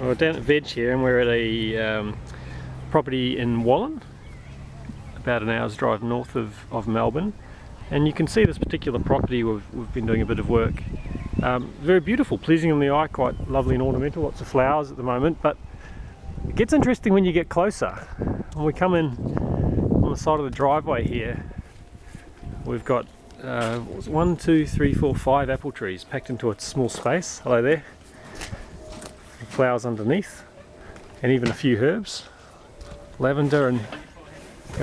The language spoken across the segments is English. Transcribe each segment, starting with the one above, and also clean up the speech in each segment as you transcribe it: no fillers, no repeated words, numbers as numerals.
We're down at Veg here, and we're at a property in Wallan, about an hour's drive north of Melbourne. And you can see this particular property, we've been doing a bit of work. Very beautiful, pleasing on the eye, quite lovely and ornamental, lots of flowers at the moment, but it gets interesting when you get closer. When we come in on the side of the driveway here, we've got 1, 2, 3, 4, 5 apple trees packed into a small space. Hello there. Flowers underneath, and even a few herbs, lavender and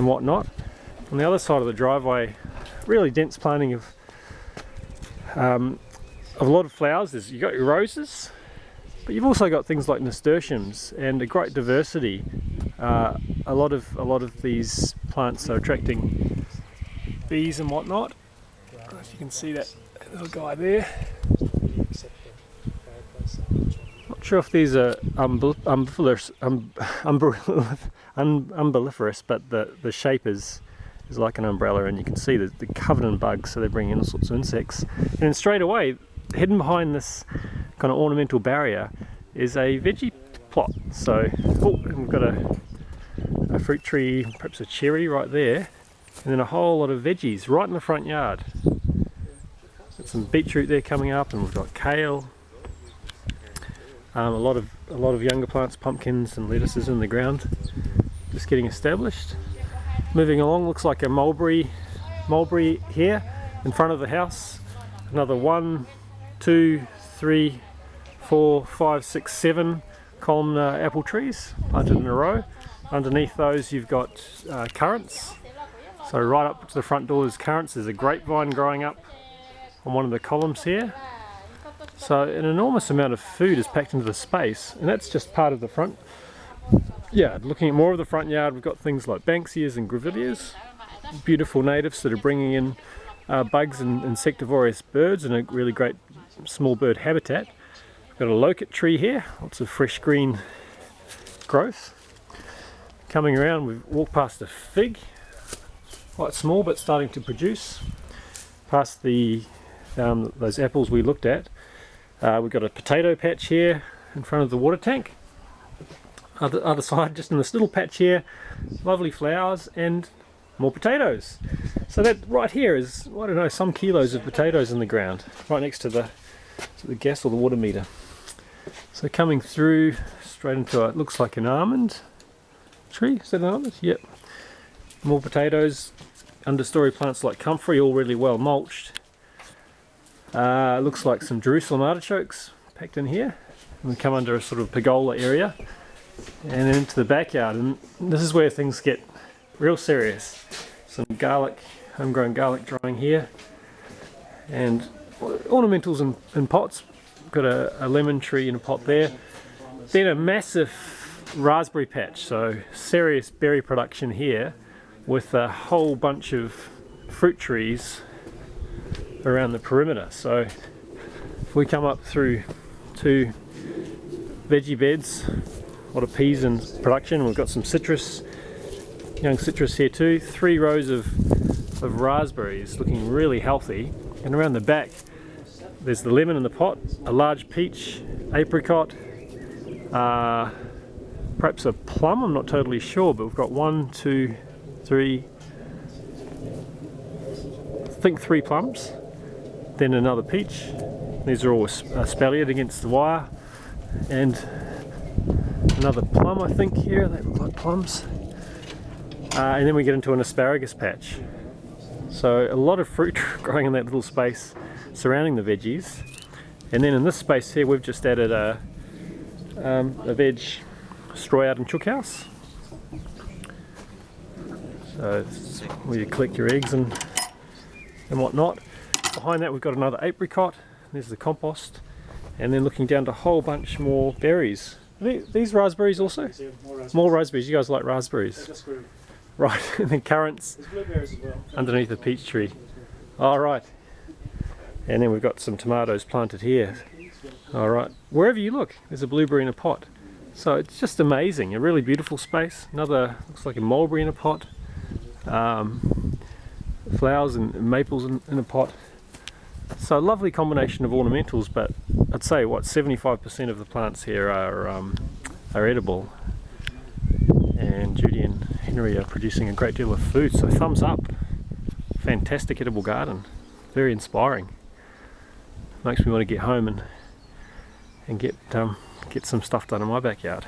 whatnot. On the other side of the driveway, really dense planting of a lot of flowers. You've got your roses, but you've also got things like nasturtiums and a great diversity. A lot of these plants are attracting bees and whatnot. I don't know if you can see that little guy there. Not sure if these are umbelliferous, but the shape is like an umbrella, and you can see the covered in bugs, so they're bringing in all sorts of insects. And then straight away, hidden behind this kind of ornamental barrier is a veggie plot. So we've got a fruit tree, perhaps a cherry right there, and then a whole lot of veggies right in the front yard. Got some beetroot there coming up, and we've got kale. A lot of younger plants, pumpkins and lettuces in the ground, just getting established. Moving along, looks like a mulberry here in front of the house. Another 1, 2, 3, 4, 5, 6, 7 columnar apple trees planted in a row. Underneath those you've got currants. So right up to the front door is currants. There's a grapevine growing up on one of the columns here. So an enormous amount of food is packed into the space, and that's just part of the front yard. Looking at more of the front yard, we've got things like banksias and grevilleas, beautiful natives that are bringing in bugs and insectivorous birds and a really great small bird habitat. We've got a locust tree here, lots of fresh green growth. Coming around, we've walked past a fig, quite small but starting to produce. Past those apples we looked at. We've got a potato patch here in front of the water tank. Other side, just in this little patch here, lovely flowers and more potatoes. So that right here is, I don't know, some kilos of potatoes in the ground, right next to the gas or the water meter. So coming through straight into it looks like an almond tree. Is that an almond? Yep. More potatoes, understory plants like comfrey, all really well mulched. Looks like some Jerusalem artichokes packed in here. And we come under a sort of pergola area and then into the backyard, and this is where things get real serious. Some garlic, homegrown garlic growing here, and ornamentals in pots. Got a lemon tree in a pot there. Then a massive raspberry patch, so serious berry production here with a whole bunch of fruit trees around the perimeter. So if we come up through 2 veggie beds, a lot of peas in production. We've got some citrus, young citrus here too. 3 rows of raspberries looking really healthy. And around the back there's the lemon in the pot, a large peach, apricot, perhaps a plum, I'm not totally sure, but we've got 1, 2, 3, I think 3 plums. Then another peach. These are all spallied against the wire, and another plum I think here. They look like plums. And then we get into an asparagus patch. So a lot of fruit growing in that little space surrounding the veggies. And then in this space here we've just added a veg straw yard and chook house. So this is where you collect your eggs and whatnot. Behind that we've got another apricot. There's the compost, and then looking down to a whole bunch more berries. Are these raspberries also? Yeah, more raspberries. You guys like raspberries? Just grew. Right, and then currants. There's blueberries as well. Underneath the peach tree. All right. And then we've got some tomatoes planted here. All right. Wherever you look, there's a blueberry in a pot. So it's just amazing. A really beautiful space. Another looks like a mulberry in a pot. Flowers and maples in a pot. So a lovely combination of ornamentals, but I'd say what 75% of the plants here are edible. And Judy and Henry are producing a great deal of food, so thumbs up. Fantastic edible garden, very inspiring. Makes me want to get home and get some stuff done in my backyard.